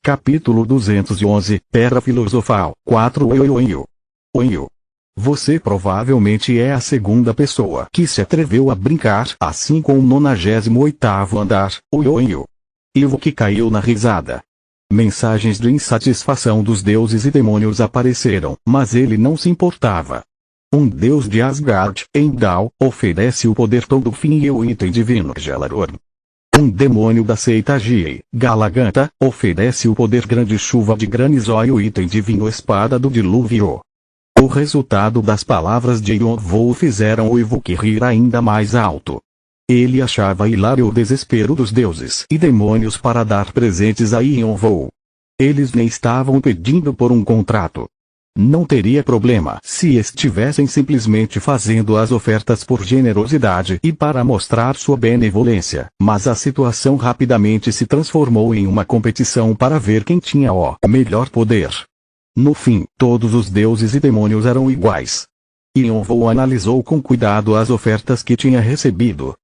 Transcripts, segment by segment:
Capítulo 211, Pedra Filosofal, 4. Oio. Você provavelmente é a segunda pessoa que se atreveu a brincar assim com o 98º andar, Oio. Ivo que caiu na risada. Mensagens de insatisfação dos deuses e demônios apareceram, mas ele não se importava. Um deus de Asgard, Heimdall, oferece o poder todo fim e o item divino Gelaror. Um demônio da seita Giei, Galaganta, oferece o poder grande chuva de granizo e o item divino espada do dilúvio. O resultado das palavras de Yonvou fizeram o Ivuki rir ainda mais alto. Ele achava hilário o desespero dos deuses e demônios para dar presentes a Yonvou. Eles nem estavam pedindo por um contrato. Não teria problema se estivessem simplesmente fazendo as ofertas por generosidade e para mostrar sua benevolência, mas a situação rapidamente se transformou em uma competição para ver quem tinha o melhor poder. No fim, todos os deuses e demônios eram iguais. Yonvou analisou com cuidado as ofertas que tinha recebido.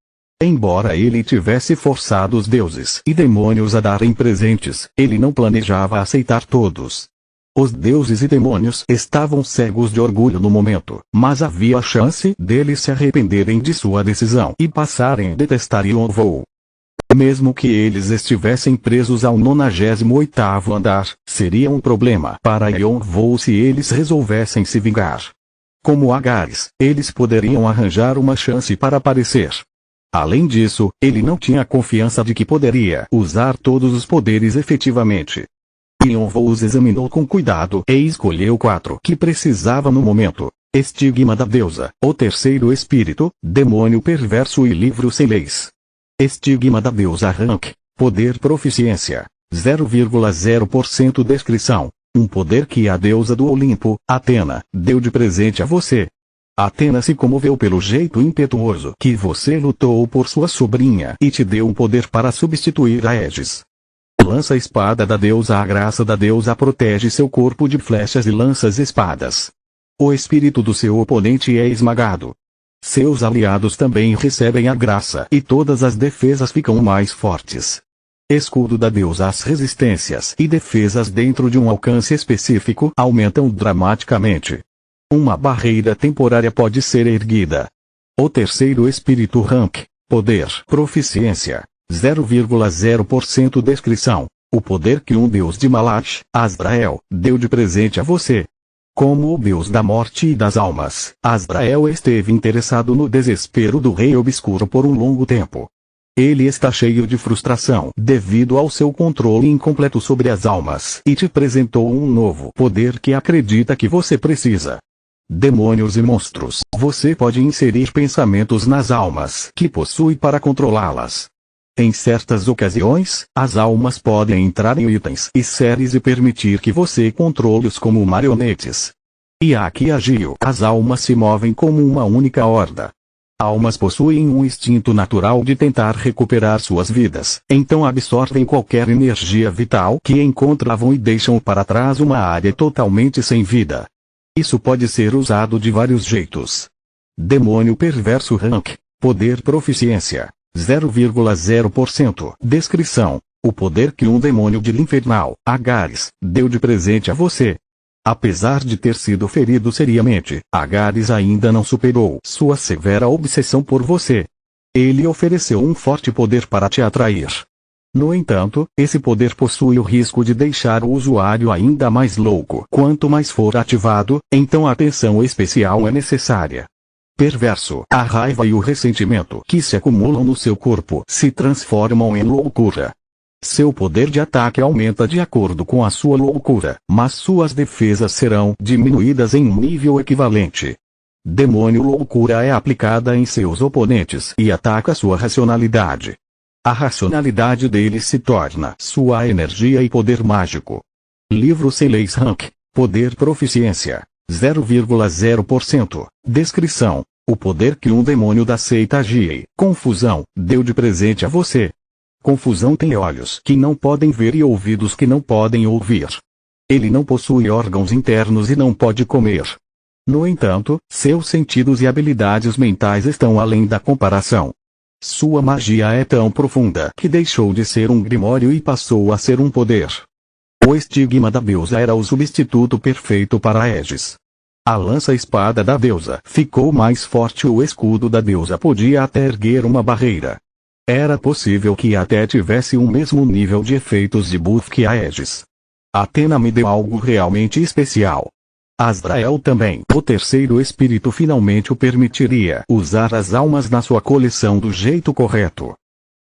Embora ele tivesse forçado os deuses e demônios a darem presentes, ele não planejava aceitar todos. Os deuses e demônios estavam cegos de orgulho no momento, mas havia a chance deles se arrependerem de sua decisão e passarem a detestar Yonvou. Mesmo que eles estivessem presos ao 98º andar, seria um problema para Yonvou se eles resolvessem se vingar. Como Agares, eles poderiam arranjar uma chance para aparecer. Além disso, ele não tinha confiança de que poderia usar todos os poderes efetivamente. Yonvou os examinou com cuidado e escolheu 4 que precisava no momento: Estigma da Deusa, o terceiro espírito, demônio perverso e livro sem leis. Estigma da Deusa Rank, poder proficiência, 0,0% descrição, um poder que a deusa do Olimpo, Atena, deu de presente a você. Atena se comoveu pelo jeito impetuoso que você lutou por sua sobrinha e te deu um poder para substituir a Aegis. Lança-espada da deusa. A graça da deusa protege seu corpo de flechas e lanças-espadas. O espírito do seu oponente é esmagado. Seus aliados também recebem a graça e todas as defesas ficam mais fortes. Escudo da deusa. As resistências e defesas dentro de um alcance específico aumentam dramaticamente. Uma barreira temporária pode ser erguida. O terceiro espírito Rank, poder proficiência, 0,0% descrição, o poder que um deus de Malath, Azrael, deu de presente a você. Como o deus da morte e das almas, Azrael esteve interessado no desespero do rei obscuro por um longo tempo. Ele está cheio de frustração devido ao seu controle incompleto sobre as almas e te apresentou um novo poder que acredita que você precisa. Demônios e monstros. Você pode inserir pensamentos nas almas que possui para controlá-las. Em certas ocasiões, as almas podem entrar em itens e séries e permitir que você controle-os como marionetes. E aqui agiu. As almas se movem como uma única horda. Almas possuem um instinto natural de tentar recuperar suas vidas, então absorvem qualquer energia vital que encontravam e deixam para trás uma área totalmente sem vida. Isso pode ser usado de vários jeitos. Demônio perverso Rank, poder proficiência, 0,0%. Descrição: o poder que um demônio de Infernal, Agares, deu de presente a você. Apesar de ter sido ferido seriamente, Agares ainda não superou sua severa obsessão por você. Ele ofereceu um forte poder para te atrair. No entanto, esse poder possui o risco de deixar o usuário ainda mais louco. Quanto mais for ativado, então atenção especial é necessária. Perverso. A raiva e o ressentimento que se acumulam no seu corpo se transformam em loucura. Seu poder de ataque aumenta de acordo com a sua loucura, mas suas defesas serão diminuídas em um nível equivalente. Demônio loucura é aplicada em seus oponentes e ataca sua racionalidade. A racionalidade deles se torna sua energia e poder mágico. Livro sem leis Rank, poder proficiência, 0,0%. Descrição: o poder que um demônio da seita Giei, confusão, deu de presente a você. Confusão tem olhos que não podem ver e ouvidos que não podem ouvir. Ele não possui órgãos internos e não pode comer. No entanto, seus sentidos e habilidades mentais estão além da comparação. Sua magia é tão profunda que deixou de ser um grimório e passou a ser um poder. O estigma da deusa era o substituto perfeito para Aegis. A lança-espada da deusa ficou mais forte, o escudo da deusa podia até erguer uma barreira. Era possível que até tivesse o mesmo nível de efeitos de buff que Aegis. Athena me deu algo realmente especial. Azrael também. O terceiro espírito finalmente o permitiria usar as almas na sua coleção do jeito correto.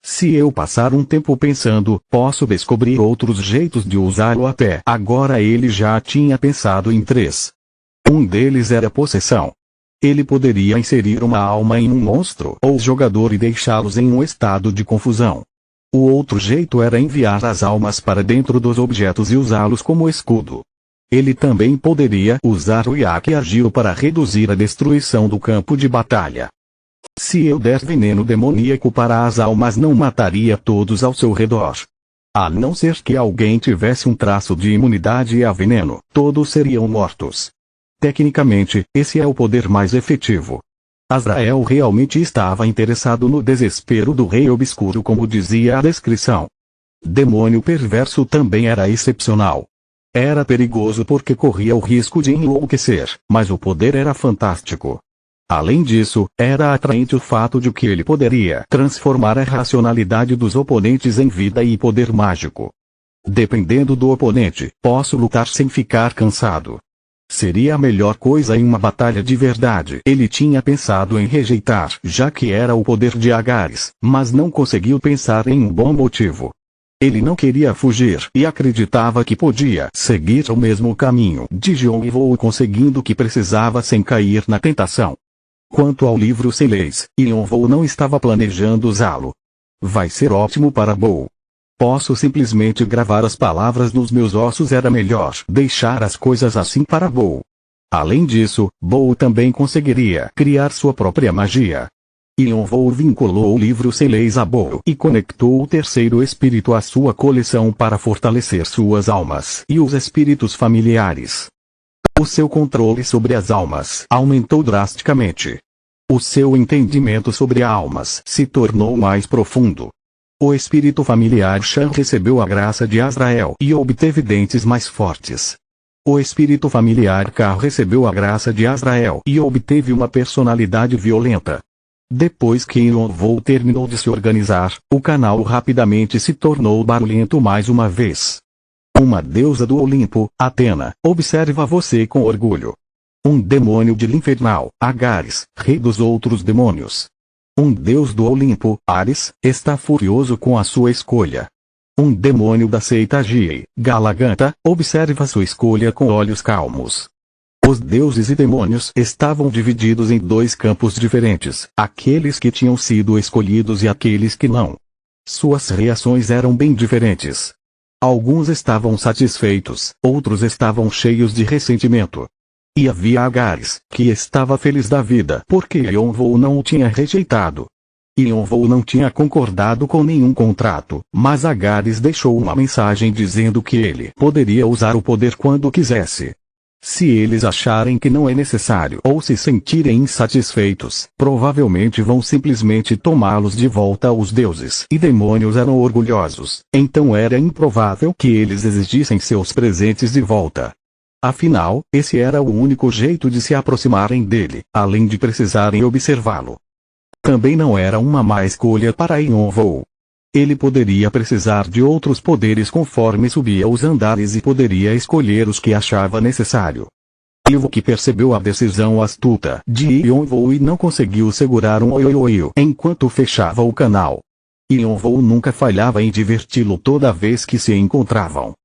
Se eu passar um tempo pensando, posso descobrir outros jeitos de usá-lo. Até agora ele já tinha pensado em 3. Um deles era possessão. Ele poderia inserir uma alma em um monstro ou jogador e deixá-los em um estado de confusão. O outro jeito era enviar as almas para dentro dos objetos e usá-los como escudo. Ele também poderia usar o Yaki Agil para reduzir a destruição do campo de batalha. Se eu der veneno demoníaco para as almas, não mataria todos ao seu redor. A não ser que alguém tivesse um traço de imunidade a veneno, todos seriam mortos. Tecnicamente, esse é o poder mais efetivo. Azrael realmente estava interessado no desespero do Rei Obscuro, como dizia a descrição. Demônio perverso também era excepcional. Era perigoso porque corria o risco de enlouquecer, mas o poder era fantástico. Além disso, era atraente o fato de que ele poderia transformar a racionalidade dos oponentes em vida e poder mágico. Dependendo do oponente, posso lutar sem ficar cansado. Seria a melhor coisa em uma batalha de verdade. Ele tinha pensado em rejeitar, já que era o poder de Agares, mas não conseguiu pensar em um bom motivo. Ele não queria fugir e acreditava que podia seguir o mesmo caminho de Jion e Vou, conseguindo o que precisava sem cair na tentação. Quanto ao livro sem leis, Yeon-Woo não estava planejando usá-lo. Vai ser ótimo para Bo. Posso simplesmente gravar as palavras nos meus ossos. Era melhor deixar as coisas assim para Bo. Além disso, Bo também conseguiria criar sua própria magia. Yeon-Woo vinculou o livro sem leis a Bo e conectou o terceiro espírito à sua coleção para fortalecer suas almas e os espíritos familiares. O seu controle sobre as almas aumentou drasticamente. O seu entendimento sobre almas se tornou mais profundo. O espírito familiar Shan recebeu a graça de Azrael e obteve dentes mais fortes. O espírito familiar Ka recebeu a graça de Azrael e obteve uma personalidade violenta. Depois que Yeon-Woo terminou de se organizar, o canal rapidamente se tornou barulhento mais uma vez. Uma deusa do Olimpo, Athena, observa você com orgulho. Um demônio de Linfernal, Agares, rei dos outros demônios. Um deus do Olimpo, Ares, está furioso com a sua escolha. Um demônio da seita Giei, Galaganta, observa sua escolha com olhos calmos. Os deuses e demônios estavam divididos em 2 campos diferentes, aqueles que tinham sido escolhidos e aqueles que não. Suas reações eram bem diferentes. Alguns estavam satisfeitos, outros estavam cheios de ressentimento. E havia Agares, que estava feliz da vida porque Yeon-Woo não o tinha rejeitado. Yeon-Woo não tinha concordado com nenhum contrato, mas Agares deixou uma mensagem dizendo que ele poderia usar o poder quando quisesse. Se eles acharem que não é necessário ou se sentirem insatisfeitos, provavelmente vão simplesmente tomá-los de volta. Os deuses e demônios eram orgulhosos, então era improvável que eles exigissem seus presentes de volta. Afinal, esse era o único jeito de se aproximarem dele, além de precisarem observá-lo. Também não era uma má escolha para Yeon-Woo. Ele poderia precisar de outros poderes conforme subia os andares e poderia escolher os que achava necessário. Ivo, que percebeu a decisão astuta de Yeon-Woo e não conseguiu segurar um oi enquanto fechava o canal. Yeon-Woo nunca falhava em diverti-lo toda vez que se encontravam.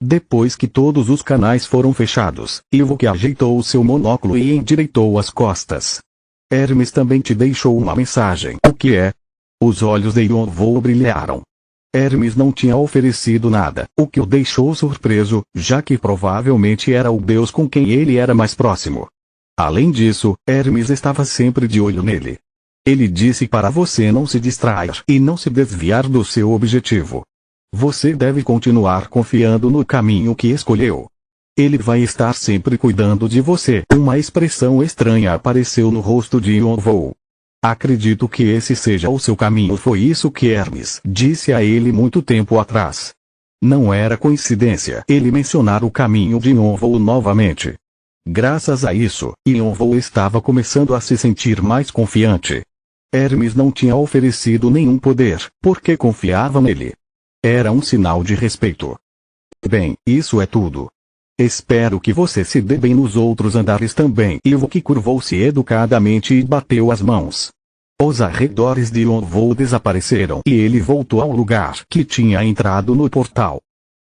Depois que todos os canais foram fechados, Ivo que ajeitou o seu monóculo e endireitou as costas. Hermes também te deixou uma mensagem. O que é? Os olhos de Yeon-Woo brilharam. Hermes não tinha oferecido nada, o que o deixou surpreso, já que provavelmente era o deus com quem ele era mais próximo. Além disso, Hermes estava sempre de olho nele. Ele disse para você não se distrair e não se desviar do seu objetivo. Você deve continuar confiando no caminho que escolheu. Ele vai estar sempre cuidando de você. Uma expressão estranha apareceu no rosto de Yeon-Woo. Acredito que esse seja o seu caminho. Foi isso que Hermes disse a ele muito tempo atrás. Não era coincidência ele mencionar o caminho de Yonvou novamente. Graças a isso, Yonvou estava começando a se sentir mais confiante. Hermes não tinha oferecido nenhum poder, porque confiava nele. Era um sinal de respeito. Bem, isso é tudo. Espero que você se dê bem nos outros andares também. Ivok curvou-se educadamente e bateu as mãos. Os arredores de Yonvou desapareceram e ele voltou ao lugar que tinha entrado no portal.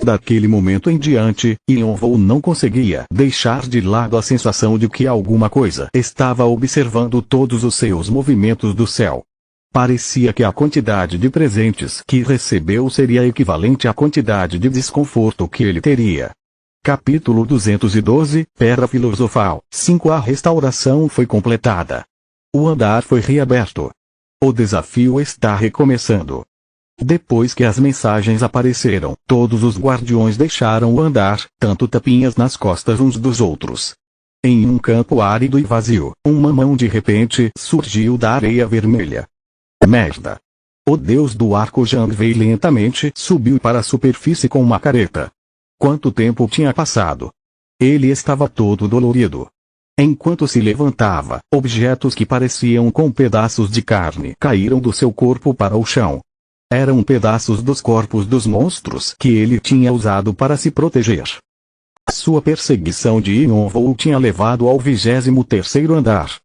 Daquele momento em diante, Yonvou não conseguia deixar de lado a sensação de que alguma coisa estava observando todos os seus movimentos do céu. Parecia que a quantidade de presentes que recebeu seria equivalente à quantidade de desconforto que ele teria. Capítulo 212, Pedra Filosofal. 5. A restauração foi completada. O andar foi reaberto. O desafio está recomeçando. Depois que as mensagens apareceram, todos os guardiões deixaram o andar, tanto tapinhas nas costas uns dos outros. Em um campo árido e vazio, uma mão de repente surgiu da areia vermelha. Merda! O deus do arco Janvei lentamente subiu para a superfície com uma careta. Quanto tempo tinha passado? Ele estava todo dolorido. Enquanto se levantava, objetos que pareciam com pedaços de carne caíram do seu corpo para o chão. Eram pedaços dos corpos dos monstros que ele tinha usado para se proteger. Sua perseguição de Yonvou tinha levado ao 23º andar.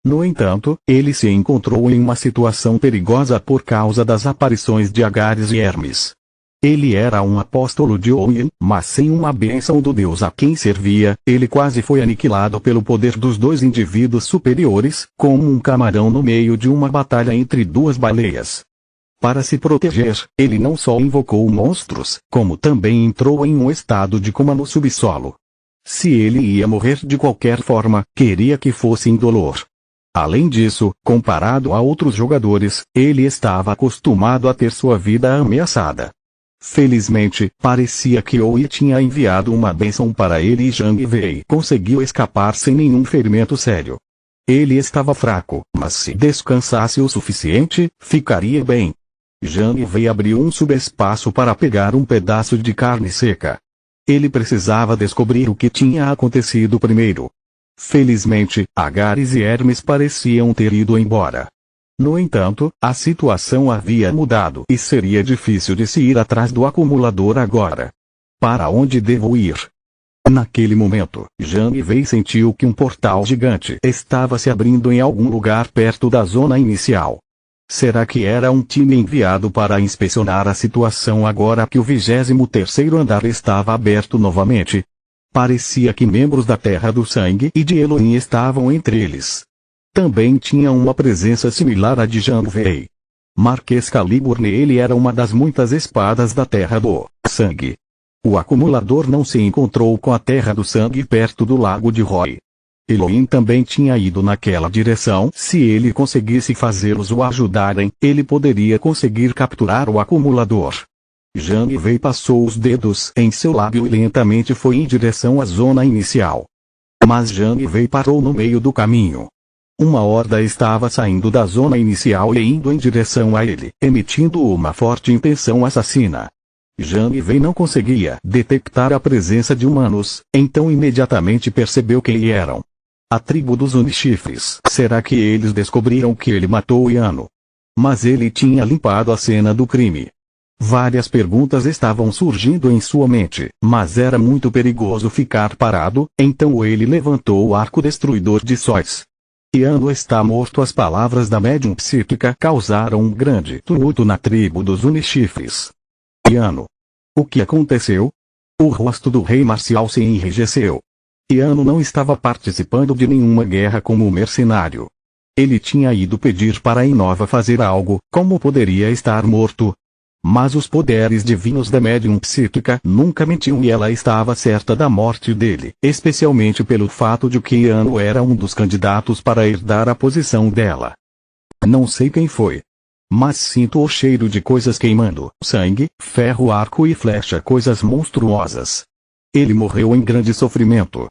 No entanto, ele se encontrou em uma situação perigosa por causa das aparições de Agares e Hermes. Ele era um apóstolo de Oin, mas sem uma bênção do deus a quem servia, ele quase foi aniquilado pelo poder dos dois indivíduos superiores, como um camarão no meio de uma batalha entre duas baleias. Para se proteger, ele não só invocou monstros, como também entrou em um estado de coma no subsolo. Se ele ia morrer de qualquer forma, queria que fosse indolor. Além disso, comparado a outros jogadores, ele estava acostumado a ter sua vida ameaçada. Felizmente, parecia que Oi tinha enviado uma bênção para ele e Zhang Wei conseguiu escapar sem nenhum ferimento sério. Ele estava fraco, mas se descansasse o suficiente, ficaria bem. Zhang Wei abriu um subespaço para pegar um pedaço de carne seca. Ele precisava descobrir o que tinha acontecido primeiro. Felizmente, Agares e Hermes pareciam ter ido embora. No entanto, a situação havia mudado e seria difícil de se ir atrás do acumulador agora. Para onde devo ir? Naquele momento, Zhang Wei sentiu que um portal gigante estava se abrindo em algum lugar perto da zona inicial. Será que era um time enviado para inspecionar a situação agora que o 23º andar estava aberto novamente? Parecia que membros da Terra do Sangue e de Elohim estavam entre eles. Também tinha uma presença similar à de Zhang Wei. Marquês Calibur nele era uma das muitas espadas da Terra do Sangue. O acumulador não se encontrou com a Terra do Sangue perto do Lago de Roy. Elohim também tinha ido naquela direção. Se ele conseguisse fazê-los o ajudarem, ele poderia conseguir capturar o acumulador. Zhang Wei passou os dedos em seu lábio e lentamente foi em direção à zona inicial. Mas Zhang Wei parou no meio do caminho. Uma horda estava saindo da zona inicial e indo em direção a ele, emitindo uma forte intenção assassina. Zhang Wei não conseguia detectar a presença de humanos, então imediatamente percebeu quem eram. A tribo dos Unichifres. Será que eles descobriram que ele matou Yano? Mas ele tinha limpado a cena do crime. Várias perguntas estavam surgindo em sua mente, mas era muito perigoso ficar parado, então ele levantou o arco destruidor de sóis. Yano está morto. As palavras da médium psíquica causaram um grande tumulto na tribo dos Unichifres. Yano. O que aconteceu? O rosto do rei marcial se enrijeceu. Yano não estava participando de nenhuma guerra como mercenário. Ele tinha ido pedir para Inova fazer algo, como poderia estar morto? Mas os poderes divinos da médium psíquica nunca mentiam e ela estava certa da morte dele, especialmente pelo fato de que Yano era um dos candidatos para herdar a posição dela. Não sei quem foi. Mas sinto o cheiro de coisas queimando, sangue, ferro, arco e flecha, coisas monstruosas. Ele morreu em grande sofrimento.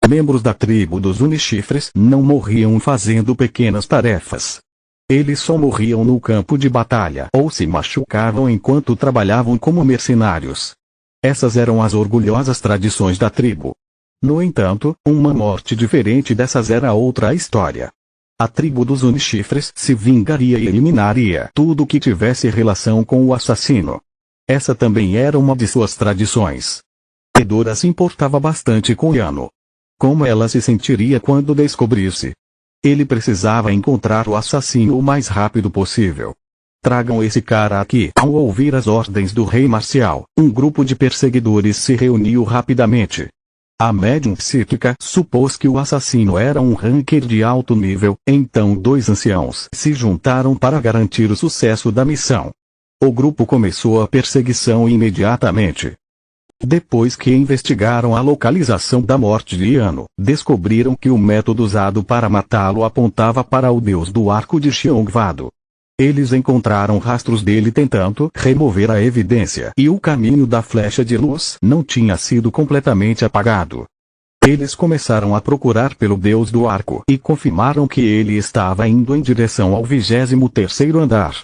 Membros da tribo dos Unichifres não morriam fazendo pequenas tarefas. Eles só morriam no campo de batalha ou se machucavam enquanto trabalhavam como mercenários. Essas eram as orgulhosas tradições da tribo. No entanto, uma morte diferente dessas era outra história. A tribo dos Unichifres se vingaria e eliminaria tudo que tivesse relação com o assassino. Essa também era uma de suas tradições. Edora se importava bastante com Yano. Como ela se sentiria quando descobrisse? Ele precisava encontrar o assassino o mais rápido possível. Tragam esse cara aqui. Ao ouvir as ordens do rei marcial, um grupo de perseguidores se reuniu rapidamente. A médium psíquica supôs que o assassino era um ranker de alto nível, então dois anciãos se juntaram para garantir o sucesso da missão. O grupo começou a perseguição imediatamente. Depois que investigaram a localização da morte de Yano, descobriram que o método usado para matá-lo apontava para o deus do arco de Xiongvado. Eles encontraram rastros dele tentando remover a evidência e o caminho da flecha de luz não tinha sido completamente apagado. Eles começaram a procurar pelo deus do arco e confirmaram que ele estava indo em direção ao 23º andar.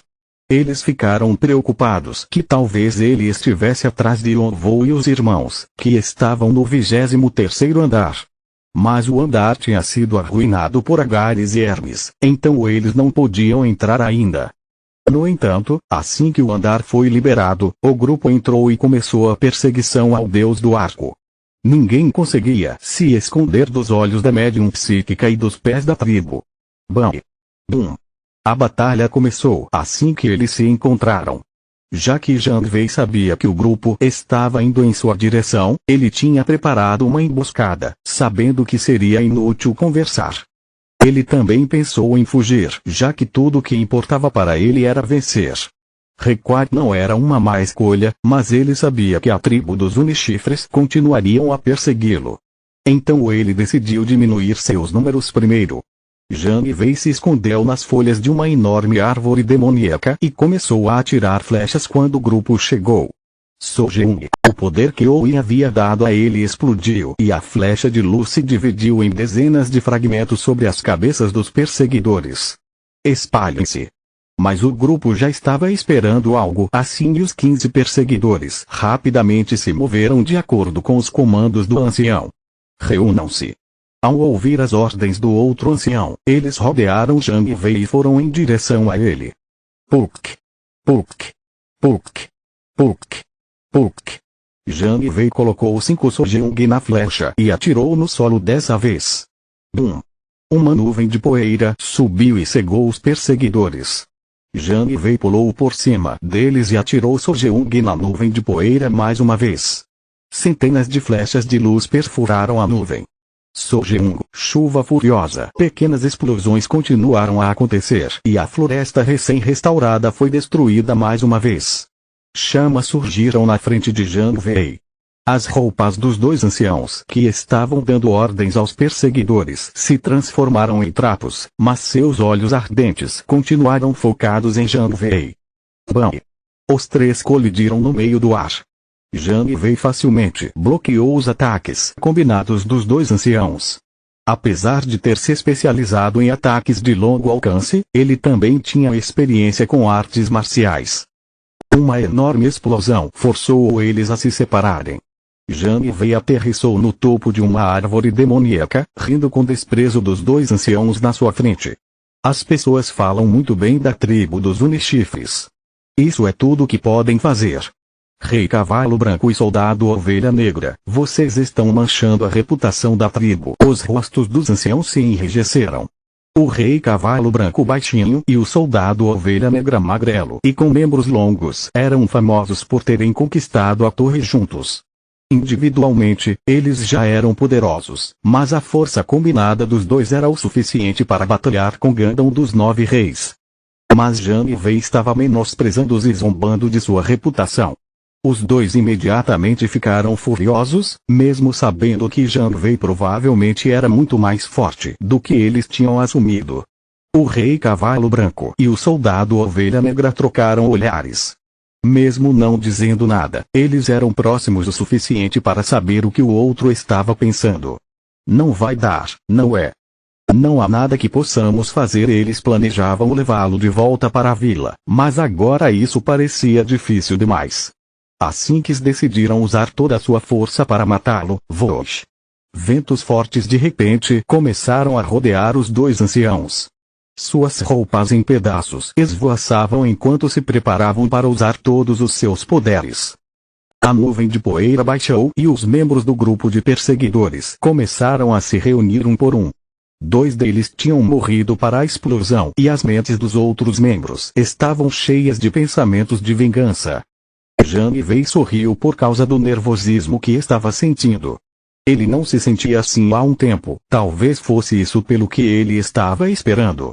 Eles ficaram preocupados que talvez ele estivesse atrás de Yonvo e os irmãos, que estavam no 23º andar. Mas o andar tinha sido arruinado por Agares e Hermes, então eles não podiam entrar ainda. No entanto, assim que o andar foi liberado, o grupo entrou e começou a perseguição ao deus do arco. Ninguém conseguia se esconder dos olhos da médium psíquica e dos pés da tribo. Bam! Bum! A batalha começou assim que eles se encontraram. Já que Zhang Wei sabia que o grupo estava indo em sua direção, ele tinha preparado uma emboscada, sabendo que seria inútil conversar. Ele também pensou em fugir, já que tudo o que importava para ele era vencer. Recuar não era uma má escolha, mas ele sabia que a tribo dos Unichifres continuariam a persegui-lo. Então ele decidiu diminuir seus números primeiro. Zhang Wei se escondeu nas folhas de uma enorme árvore demoníaca e começou a atirar flechas quando o grupo chegou. Sojeung, o poder que Owen havia dado a ele explodiu e a flecha de luz se dividiu em dezenas de fragmentos sobre as cabeças dos perseguidores. Espalhem-se! Mas o grupo já estava esperando algo assim e os 15 perseguidores rapidamente se moveram de acordo com os comandos do ancião. Reúnam-se! Ao ouvir as ordens do outro ancião, eles rodearam Zhang Wei e foram em direção a ele. Puk! Puk! Puk! Puk! Puk! Zhang Wei colocou 5 Sojeung na flecha e atirou no solo dessa vez. Bum! Uma nuvem de poeira subiu e cegou os perseguidores. Zhang Wei pulou por cima deles e atirou Sojeung na nuvem de poeira mais uma vez. Centenas de flechas de luz perfuraram a nuvem. Sojeung, chuva furiosa. Pequenas explosões continuaram a acontecer e a floresta recém-restaurada foi destruída mais uma vez. Chamas surgiram na frente de Zhang Wei. As roupas dos dois anciãos que estavam dando ordens aos perseguidores se transformaram em trapos, mas seus olhos ardentes continuaram focados em Zhang Wei. Bam! Os três colidiram no meio do ar. Zhang Wei facilmente bloqueou os ataques combinados dos dois anciãos. Apesar de ter se especializado em ataques de longo alcance, ele também tinha experiência com artes marciais. Uma enorme explosão forçou eles a se separarem. Zhang Wei aterrissou no topo de uma árvore demoníaca, rindo com desprezo dos dois anciãos na sua frente. As pessoas falam muito bem da tribo dos Unichifres. Isso é tudo o que podem fazer. Rei Cavalo Branco e Soldado Ovelha Negra, vocês estão manchando a reputação da tribo. Os rostos dos anciãos se enrijeceram. O Rei Cavalo Branco baixinho e o Soldado Ovelha Negra magrelo e com membros longos eram famosos por terem conquistado a torre juntos. Individualmente, eles já eram poderosos, mas a força combinada dos dois era o suficiente para batalhar com Gandalf dos 9 Reis. Mas Zhang Wei estava menosprezando-os e zombando de sua reputação. Os dois imediatamente ficaram furiosos, mesmo sabendo que Zhang Wei provavelmente era muito mais forte do que eles tinham assumido. O Rei Cavalo Branco e o Soldado Ovelha Negra trocaram olhares. Mesmo não dizendo nada, eles eram próximos o suficiente para saber o que o outro estava pensando. Não vai dar, não é? Não há nada que possamos fazer. Eles planejavam levá-lo de volta para a vila, mas agora isso parecia difícil demais. Assim que decidiram usar toda a sua força para matá-lo, voos. Ventos fortes de repente começaram a rodear os dois anciãos. Suas roupas em pedaços esvoaçavam enquanto se preparavam para usar todos os seus poderes. A nuvem de poeira baixou e os membros do grupo de perseguidores começaram a se reunir um por um. 2 deles tinham morrido para a explosão e as mentes dos outros membros estavam cheias de pensamentos de vingança. Zhang Wei sorriu por causa do nervosismo que estava sentindo. Ele não se sentia assim há um tempo, talvez fosse isso pelo que ele estava esperando.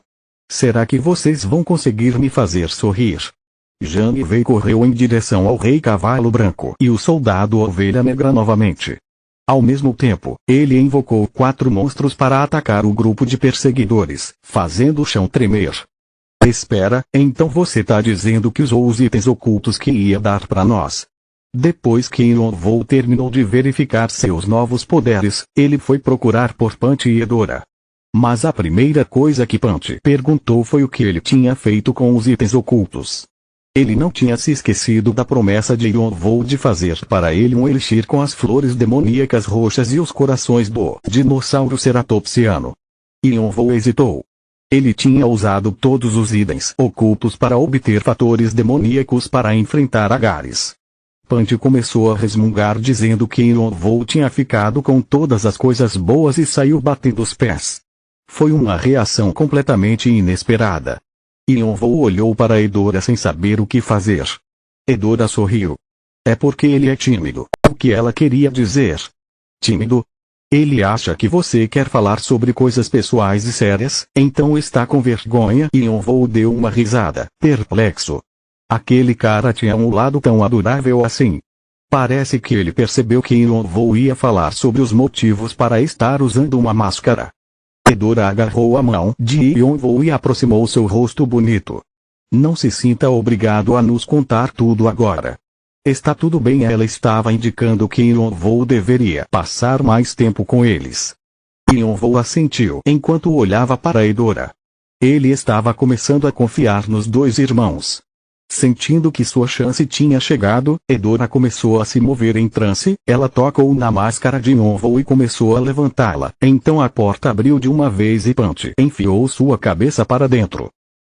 Será que vocês vão conseguir me fazer sorrir? Zhang Wei correu em direção ao Rei Cavalo Branco e o Soldado Ovelha Negra novamente. Ao mesmo tempo, ele invocou 4 monstros para atacar o grupo de perseguidores, fazendo o chão tremer. Espera, então você tá dizendo que usou os itens ocultos que ia dar para nós. Depois que Yonvou terminou de verificar seus novos poderes, ele foi procurar por Punch e Edora. Mas a primeira coisa que Punch perguntou foi o que ele tinha feito com os itens ocultos. Ele não tinha se esquecido da promessa de Yonvou de fazer para ele um elixir com as flores demoníacas roxas e os corações do dinossauro ceratopsiano. Yonvou hesitou. Ele tinha usado todos os itens ocultos para obter fatores demoníacos para enfrentar Agares. Punch começou a resmungar dizendo que Yonvou tinha ficado com todas as coisas boas e saiu batendo os pés. Foi uma reação completamente inesperada. Yonvou olhou para Edora sem saber o que fazer. Edora sorriu. É porque ele é tímido. O que ela queria dizer? Tímido? Ele acha que você quer falar sobre coisas pessoais e sérias, então está com vergonha. Yonvou deu uma risada, perplexo. Aquele cara tinha um lado tão adorável assim. Parece que ele percebeu que Yonvou ia falar sobre os motivos para estar usando uma máscara. Edora agarrou a mão de Yonvou e aproximou seu rosto bonito. Não se sinta obrigado a nos contar tudo agora. Está tudo bem. Ela estava indicando que Yonvou deveria passar mais tempo com eles. Yonvou assentiu enquanto olhava para Edora. Ele estava começando a confiar nos 2 irmãos. Sentindo que sua chance tinha chegado, Edora começou a se mover em transe. Ela tocou na máscara de Yonvou e começou a levantá-la. Então a porta abriu de uma vez e Punch enfiou sua cabeça para dentro.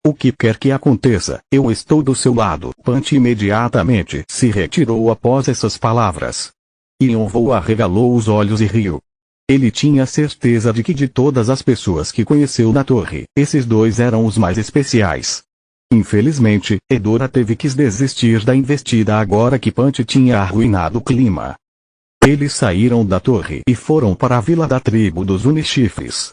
O que quer que aconteça, eu estou do seu lado. Punch imediatamente se retirou após essas palavras. Yonvou arregalou os olhos e riu. Ele tinha certeza de que de todas as pessoas que conheceu na torre, esses 2 eram os mais especiais. Infelizmente, Edora teve que desistir da investida agora que Punch tinha arruinado o clima. Eles saíram da torre e foram para a vila da tribo dos Unichifres.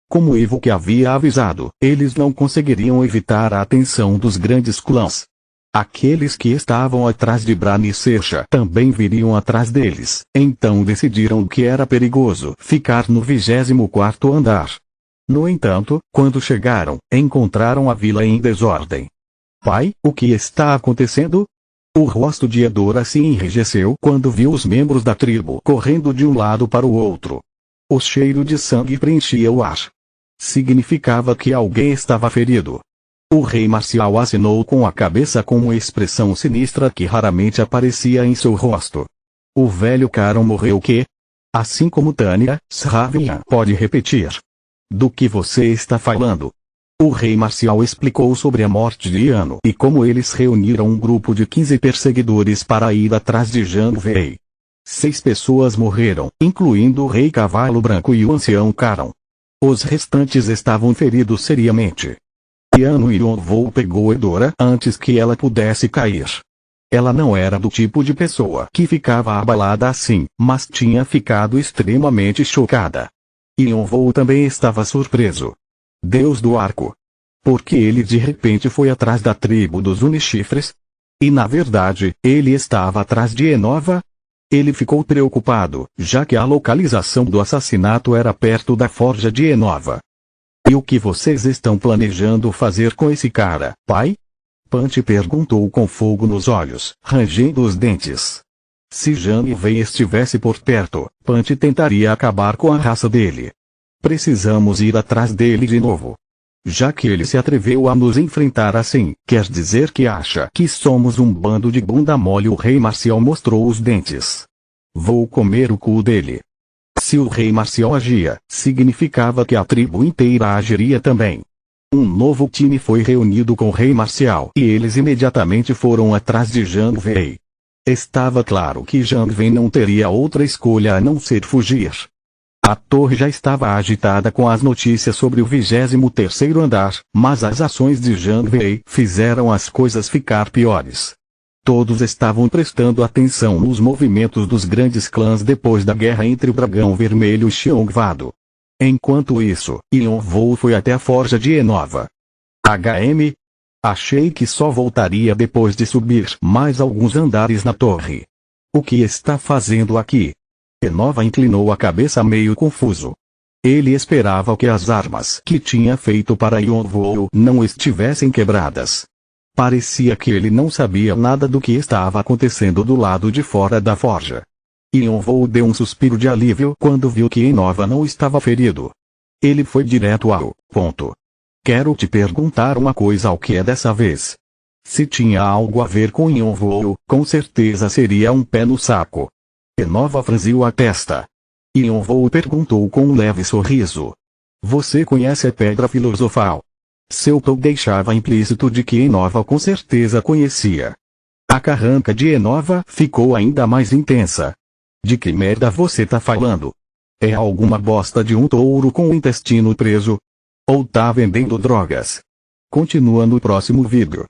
Como Ivo que havia avisado, eles não conseguiriam evitar a atenção dos grandes clãs. Aqueles que estavam atrás de Bran e Sersha também viriam atrás deles, então decidiram que era perigoso ficar no 24º andar. No entanto, quando chegaram, encontraram a vila em desordem. Pai, o que está acontecendo? O rosto de Edora se enrijeceu quando viu os membros da tribo correndo de um lado para o outro. O cheiro de sangue preenchia o ar. Significava que alguém estava ferido. O rei marcial assinou com a cabeça com uma expressão sinistra que raramente aparecia em seu rosto. O velho Caron morreu que? Assim como Tanya, Sravian pode repetir. Do que você está falando? O rei marcial explicou sobre a morte de Yano e como eles reuniram um grupo de 15 perseguidores para ir atrás de Zhang Wei. 6 pessoas morreram, incluindo o rei Cavalo Branco e o ancião Caron. Os restantes estavam feridos seriamente. Yano Yonvou pegou Edora antes que ela pudesse cair. Ela não era do tipo de pessoa que ficava abalada assim, mas tinha ficado extremamente chocada. Yonvou também estava surpreso. Deus do arco. Por que ele de repente foi atrás da tribo dos Unichifres? E na verdade, ele estava atrás de Enova? Ele ficou preocupado, já que a localização do assassinato era perto da forja de Enova. E o que vocês estão planejando fazer com esse cara, pai? Punch perguntou com fogo nos olhos, rangendo os dentes. Se Zhang Wei estivesse por perto, Punch tentaria acabar com a raça dele. Precisamos ir atrás dele de novo. Já que ele se atreveu a nos enfrentar assim, quer dizer que acha que somos um bando de bunda mole. O rei Marcial mostrou os dentes. Vou comer o cu dele. Se o rei Marcial agia, significava que a tribo inteira agiria também. Um novo time foi reunido com o rei Marcial e eles imediatamente foram atrás de Zhang Wei. Estava claro que Zhang Wei não teria outra escolha a não ser fugir. A torre já estava agitada com as notícias sobre o 23º andar, mas as ações de Zhang Wei fizeram as coisas ficar piores. Todos estavam prestando atenção nos movimentos dos grandes clãs depois da guerra entre o Dragão Vermelho e Xiongvado. Enquanto isso, Yonvou foi até a forja de Enova. HM? Achei que só voltaria depois de subir mais alguns andares na torre. O que está fazendo aqui? Enova inclinou a cabeça meio confuso. Ele esperava que as armas que tinha feito para Yonvou não estivessem quebradas. Parecia que ele não sabia nada do que estava acontecendo do lado de fora da forja. Yonvou deu um suspiro de alívio quando viu que Enova não estava ferido. Ele foi direto ao ponto. Quero te perguntar uma coisa. O que é dessa vez? Se tinha algo a ver com Yonvou, com certeza seria um pé no saco. Enova franziu a testa. Yonvou perguntou com um leve sorriso. Você conhece a Pedra Filosofal? Seu tom deixava implícito de que Enova com certeza conhecia. A carranca de Enova ficou ainda mais intensa. De que merda você tá falando? É alguma bosta de um touro com o intestino preso? Ou tá vendendo drogas? Continua no próximo vídeo.